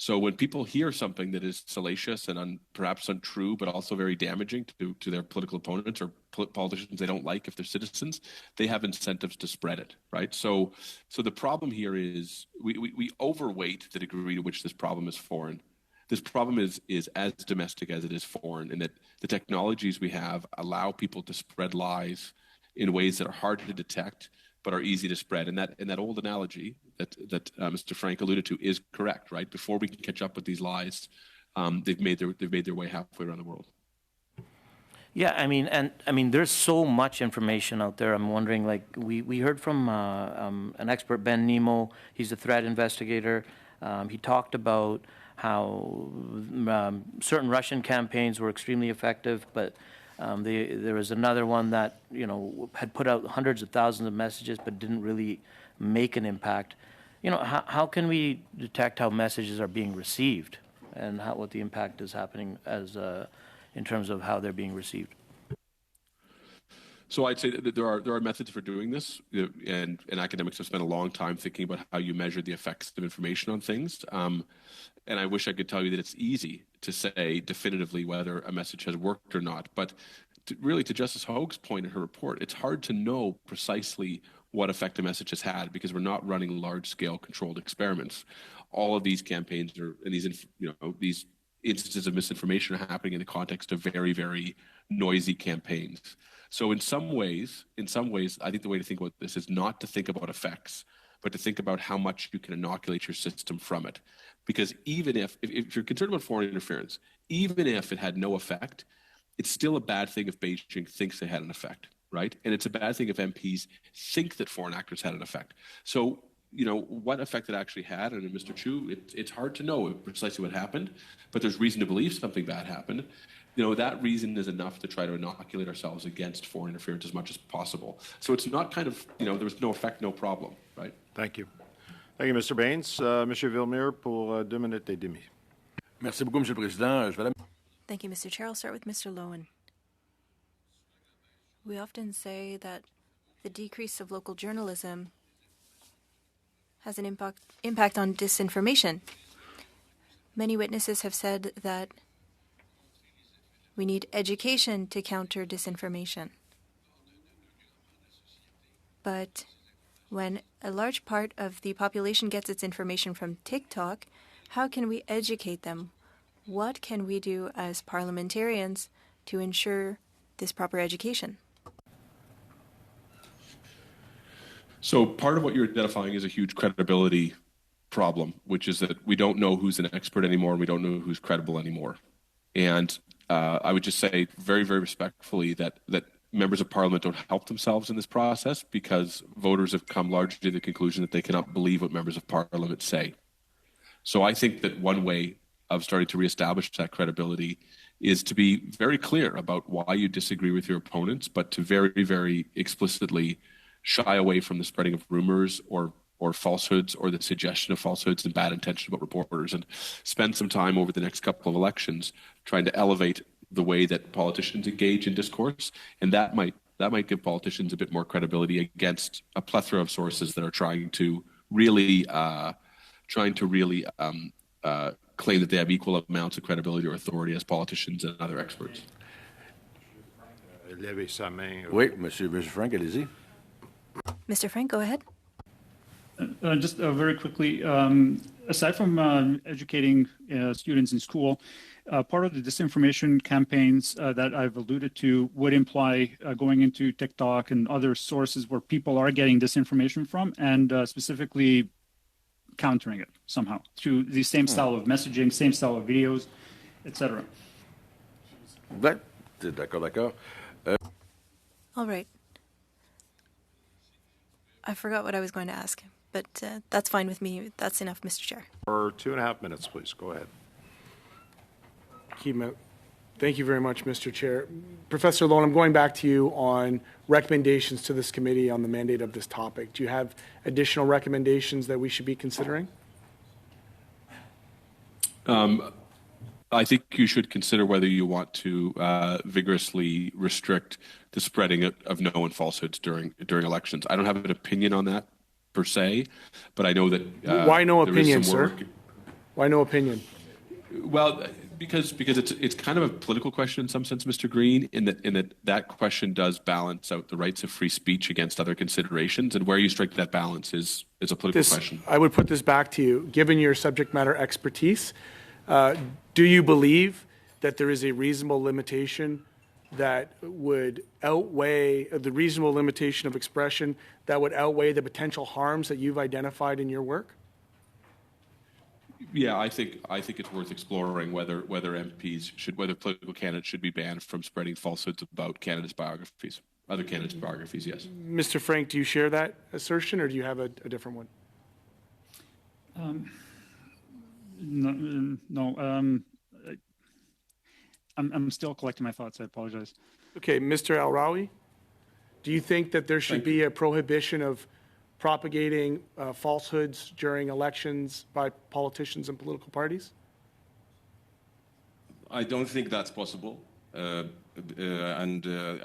So when people hear something that is salacious and perhaps untrue, but also very damaging to their political opponents or politicians they don't like if they're citizens, they have incentives to spread it, right? So the problem here is we overweight the degree to which this problem is foreign. This problem is as domestic as it is foreign, in that the technologies we have allow people to spread lies in ways that are hard to detect but are easy to spread. And that old analogy that Mr. Frank alluded to is correct, right? Before we can catch up with these lies, they've made their way halfway around the world. Yeah, I mean, there's so much information out there. I'm wondering, like, we heard from an expert, Ben Nemo. He's a threat investigator. He talked about how certain Russian campaigns were extremely effective, but there was another one that, you know, had put out hundreds of thousands of messages but didn't really make an impact. You know, how can we detect how messages are being received and what the impact is happening as in terms of how they're being received? So I'd say that there are methods for doing this, and academics have spent a long time thinking about how you measure the effects of information on things. And I wish I could tell you that it's easy to say definitively whether a message has worked or not. But really, to Justice Hoag's point in her report, it's hard to know precisely what effect a message has had because we're not running large-scale controlled experiments. All of these campaigns and these instances of misinformation are happening in the context of very, very noisy campaigns. So in some ways, I think the way to think about this is not to think about effects, but to think about how much you can inoculate your system from it. Because even if you're concerned about foreign interference, even if it had no effect, it's still a bad thing if Beijing thinks they had an effect, right? And it's a bad thing if MPs think that foreign actors had an effect. So, you know, what effect it actually had, and Mr. Chu, it's hard to know precisely what happened, but there's reason to believe something bad happened. You know, that reason is enough to try to inoculate ourselves against foreign interference as much as possible. So it's not kind of, you know, there's no effect, no problem, right? Thank you. Thank you, Mr. Baines. Monsieur Villemure pour 2 minutes et demie. Merci beaucoup, Monsieur le Président. Thank you, Mr. Chair. I'll start with Mr. Lowen. We often say that the decrease of local journalism has an impact on disinformation. Many witnesses have said that we need education to counter disinformation. But when a large part of the population gets its information from TikTok, how can we educate them? What can we do as parliamentarians to ensure this proper education? So part of what you're identifying is a huge credibility problem, which is that we don't know who's an expert anymore, and we don't know who's credible anymore. And I would just say very, very respectfully that members of parliament don't help themselves in this process because voters have come largely to the conclusion that they cannot believe what members of parliament say. So I think that one way of starting to reestablish that credibility is to be very clear about why you disagree with your opponents, but to very, very explicitly shy away from the spreading of rumors or falsehoods or the suggestion of falsehoods and bad intention about reporters, and spend some time over the next couple of elections trying to elevate the way that politicians engage in discourse, and that might give politicians a bit more credibility against a plethora of sources that are trying to really claim that they have equal amounts of credibility or authority as politicians and other experts. Oui, Monsieur Frank, allez-y. Mr. Frank, go ahead. Just very quickly, aside from educating students in school, part of the disinformation campaigns that I've alluded to would imply going into TikTok and other sources where people are getting disinformation from, and specifically countering it somehow through the same style of messaging, same style of videos, etc. D'accord. All right. I forgot what I was going to ask, but that's fine with me. That's enough, Mr. Chair. For 2.5 minutes, please. Go ahead. Thank you very much, Mr. Chair. Professor Lowen, I'm going back to you on recommendations to this committee on the mandate of this topic. Do you have additional recommendations that we should be considering? I think you should consider whether you want to vigorously restrict the spreading of known falsehoods during elections. I don't have an opinion on that per se, but I know that why no opinion, sir? Why no opinion? Well, because it's kind of a political question in some sense, Mr. Green, in that question does balance out the rights of free speech against other considerations, and where you strike that balance is a political question. I would put this back to you. Given your subject matter expertise, do you believe that there is a reasonable limitation that would outweigh the reasonable limitation of expression that would outweigh the potential harms that you've identified in your work? Yeah, I think it's worth exploring whether political candidates should be banned from spreading falsehoods about candidates' biographies, other candidates' biographies. Yes. Mr. Frank, do you share that assertion, or do you have a different one? No. I'm still collecting my thoughts. I apologize. Okay, Mr. Al-Rawi, do you think that there should be a prohibition of propagating falsehoods during elections by politicians and political parties? I don't think that's possible. I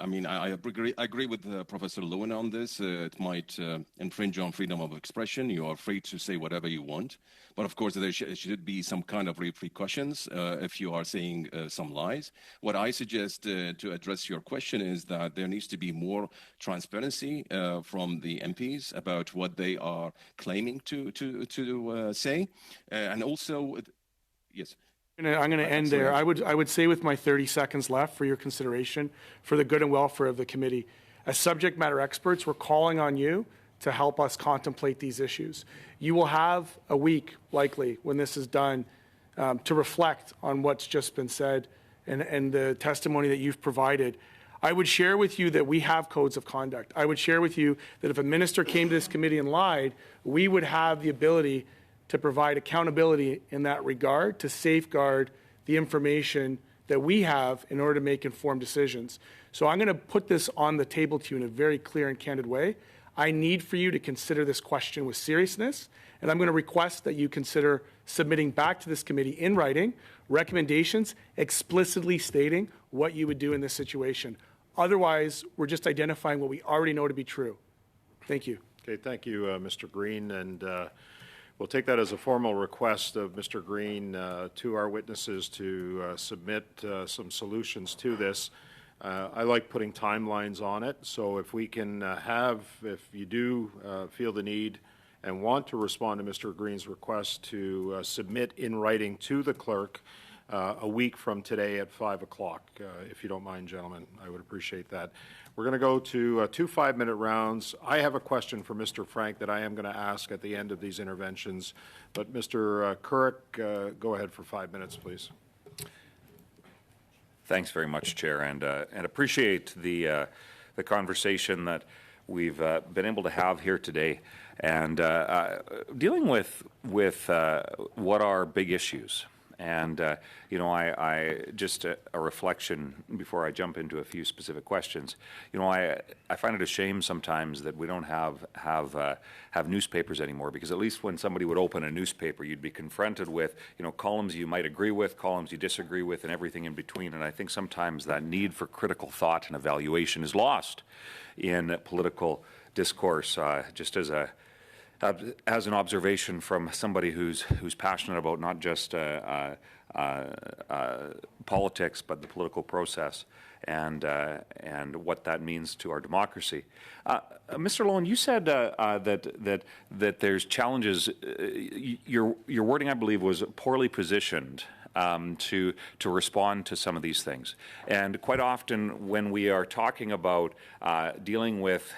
mean, I agree with Professor Lewin on this. It might infringe on freedom of expression. You are free to say whatever you want. But of course, there should be some kind of repercussions if you are saying some lies. What I suggest to address your question is that there needs to be more transparency from the MPs about what they are claiming to say. And also, yes. I'm going to end there. I would say, with my 30 seconds left for your consideration, for the good and welfare of the committee, as subject matter experts, we're calling on you to help us contemplate these issues. You will have a week, likely, when this is done, to reflect on what's just been said and the testimony that you've provided. I would share with you that we have codes of conduct. I would share with you that if a minister came to this committee and lied, we would have the ability to provide accountability in that regard, to safeguard the information that we have in order to make informed decisions. So I'm going to put this on the table to you in a very clear and candid way. I need for you to consider this question with seriousness, and I'm going to request that you consider submitting back to this committee in writing recommendations explicitly stating what you would do in this situation. Otherwise, we're just identifying what we already know to be true. Thank you. Okay, thank you, Mr. Green, and we'll take that as a formal request of Mr. Green to our witnesses to submit some solutions to this. I like putting timelines on it, so if we can if you do feel the need and want to respond to Mr. Green's request to submit in writing to the clerk a week from today at 5 o'clock, if you don't mind, gentlemen, I would appreciate that. We're going to go to 2 5-minute rounds. I have a question for Mr. Frank that I am going to ask at the end of these interventions. But Mr. Couric, go ahead for 5 minutes, please. Thanks very much, Chair, and appreciate the conversation that we've been able to have here today, and dealing with what are big issues. And, you know, I just a reflection before I jump into a few specific questions. You know, I find it a shame sometimes that we don't have newspapers anymore, because at least when somebody would open a newspaper, you'd be confronted with, you know, columns you might agree with, columns you disagree with, and everything in between. And I think sometimes that need for critical thought and evaluation is lost in political discourse, just as an observation from somebody who's passionate about not just politics, but the political process and what that means to our democracy. Mr. Lowen, you said that there's challenges. Your wording, I believe, was poorly positioned to respond to some of these things. And quite often, when we are talking about dealing with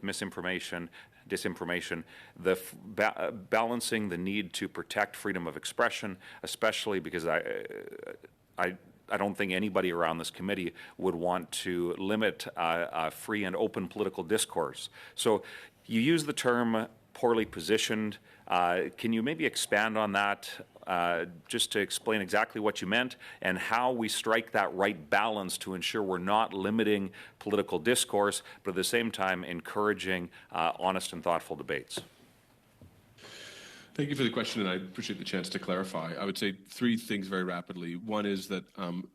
misinformation, disinformation, balancing the need to protect freedom of expression, especially because I don't think anybody around this committee would want to limit free and open political discourse. So you use the term poorly positioned. Can you maybe expand on that, just to explain exactly what you meant and how we strike that right balance to ensure we're not limiting political discourse, but at the same time encouraging honest and thoughtful debates? Thank you for the question, and I appreciate the chance to clarify. I would say 3 things very rapidly. One is that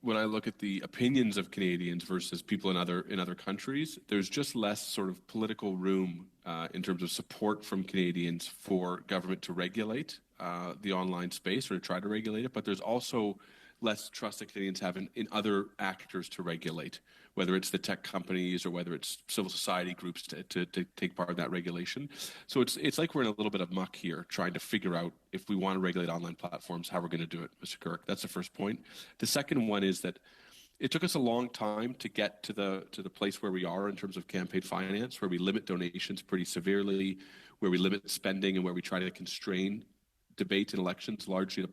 when I look at the opinions of Canadians versus people in other countries, there's just less sort of political room in terms of support from Canadians for government to regulate the online space or to try to regulate it, but there's also less trust that Canadians have in other actors to regulate, whether it's the tech companies or whether it's civil society groups to take part in that regulation. So it's like we're in a little bit of muck here, trying to figure out if we want to regulate online platforms, how we're going to do it, Mr. Kirk. That's the first point. The second one is that it took us a long time to get to the place where we are in terms of campaign finance, where we limit donations pretty severely, where we limit spending, and where we try to constrain debate in elections largely to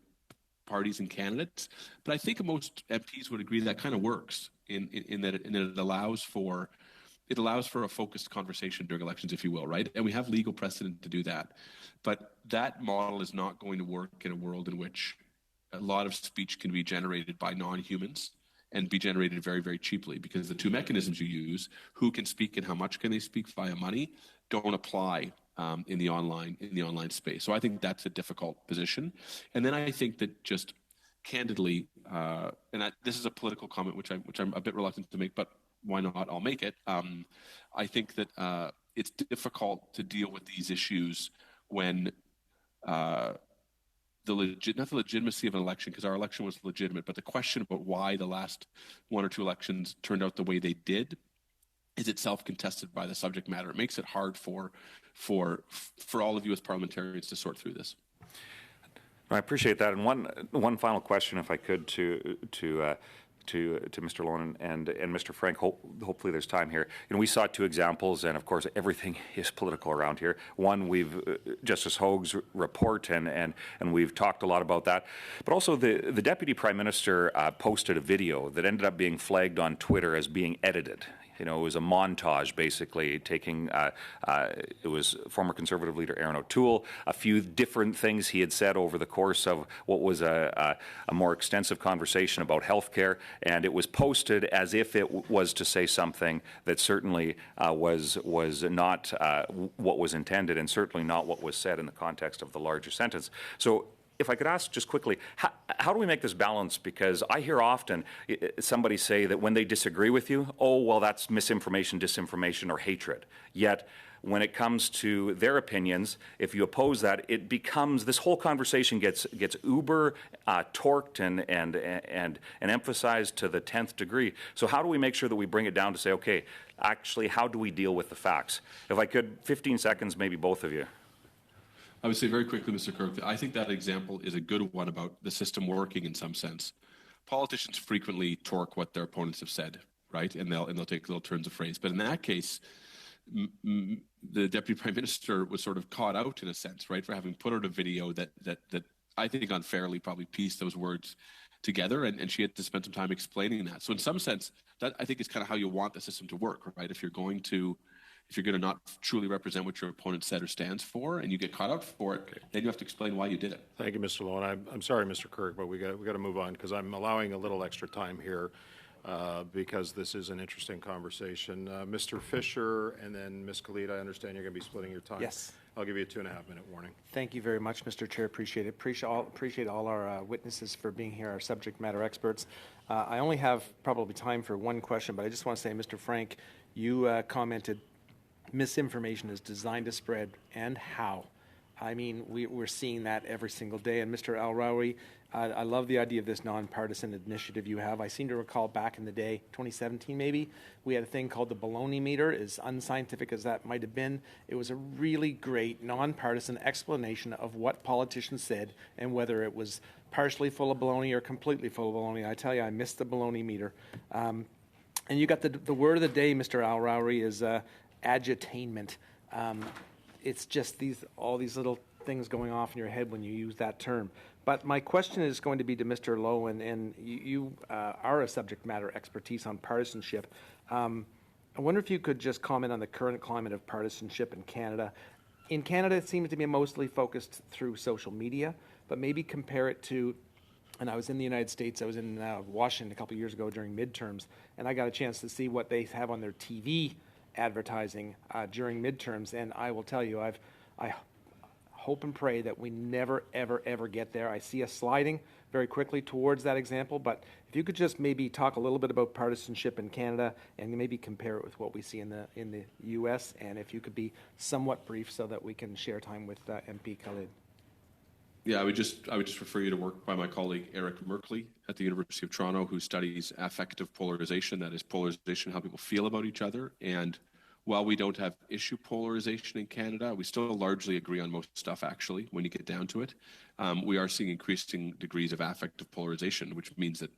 parties and candidates. But I think most MPs would agree that kind of works in that it allows for a focused conversation during elections, if you will, right? And we have legal precedent to do that. But that model is not going to work in a world in which a lot of speech can be generated by non-humans and be generated very, very cheaply, because the two mechanisms you use, who can speak and how much can they speak via money, don't apply in the online space. So I think that's a difficult position. And then I think that just candidly, this is a political comment which I'm a bit reluctant to make, but why not? I'll make it. I think that it's difficult to deal with these issues when not the legitimacy of an election, because our election was legitimate, but the question about why the last one or two elections turned out the way they did is itself contested by the subject matter. It makes it hard for all of you as parliamentarians to sort through this. I appreciate that. And one final question, if I could, to Mr. Lowen and Mr. Frank. Hopefully there's time here. We saw two examples, and of course everything is political around here. One, Justice Hogue's report, and we've talked a lot about that. But also the Deputy Prime Minister posted a video that ended up being flagged on Twitter as being edited. It was a montage, basically, taking, it was former Conservative leader Aaron O'Toole, a few different things he had said over the course of what was a more extensive conversation about healthcare, and it was posted as if it was to say something that certainly was not what was intended, and certainly not what was said in the context of the larger sentence. So if I could ask just quickly, how do we make this balance? Because I hear often somebody say that when they disagree with you, oh, well, that's misinformation, disinformation, or hatred. Yet, when it comes to their opinions, if you oppose that, it becomes, this whole conversation gets uber torqued and emphasized to the 10th degree. So how do we make sure that we bring it down to say, okay, actually, how do we deal with the facts? If I could, 15 seconds, maybe both of you. I would say very quickly, Mr. Kirk, that I think that example is a good one about the system working in some sense. Politicians frequently torque what their opponents have said, right? And they'll take little turns of phrase. But in that case, the Deputy Prime Minister was sort of caught out in a sense, right, for having put out a video that I think unfairly probably pieced those words together, and she had to spend some time explaining that. So in some sense, that I think is kind of how you want the system to work, right? If you're going to not truly represent what your opponent said or stands for, and you get caught up for it, then you have to explain why you did it. Thank you, Mr. Lowen. I'm sorry, Mr. Kirk, but we got to move on, because I'm allowing a little extra time here because this is an interesting conversation. Mr. Fisher and then Ms. Khalid, I understand you're going to be splitting your time. Yes. I'll give you a 2.5-minute warning. Thank you very much, Mr. Chair. Appreciate it. Appreciate all our witnesses for being here, our subject matter experts. I only have probably time for one question, but I just want to say, Mr. Frank, you commented misinformation is designed to spread, and how. I mean, we're seeing that every single day. And Mr. Al-Rawi, I love the idea of this nonpartisan initiative you have. I seem to recall back in the day, 2017 maybe, we had a thing called the baloney meter. As unscientific as that might have been, it was a really great nonpartisan explanation of what politicians said and whether it was partially full of baloney or completely full of baloney. I tell you, I missed the baloney meter. And you got the word of the day, Mr. Al-Rawi, is agitainment. It's just all these little things going off in your head when you use that term. But my question is going to be to Mr. Lowen, and you are a subject matter expertise on partisanship. I wonder if you could just comment on the current climate of partisanship in Canada. In Canada, it seems to be mostly focused through social media, but maybe compare it to, and I was in the United States, I was in Washington a couple of years ago during midterms, and I got a chance to see what they have on their TV advertising during midterms, and I will tell you, I hope and pray that we never, ever, ever get there. I see us sliding very quickly towards that example, but if you could just maybe talk a little bit about partisanship in Canada and maybe compare it with what we see in the U.S., and if you could be somewhat brief so that we can share time with MP Khalid. Yeah, I would just refer you to work by my colleague Eric Merkley at the University of Toronto, who studies affective polarization, that is polarization, how people feel about each other. And while we don't have issue polarization in Canada, we still largely agree on most stuff, actually, when you get down to it. We are seeing increasing degrees of affective polarization, which means that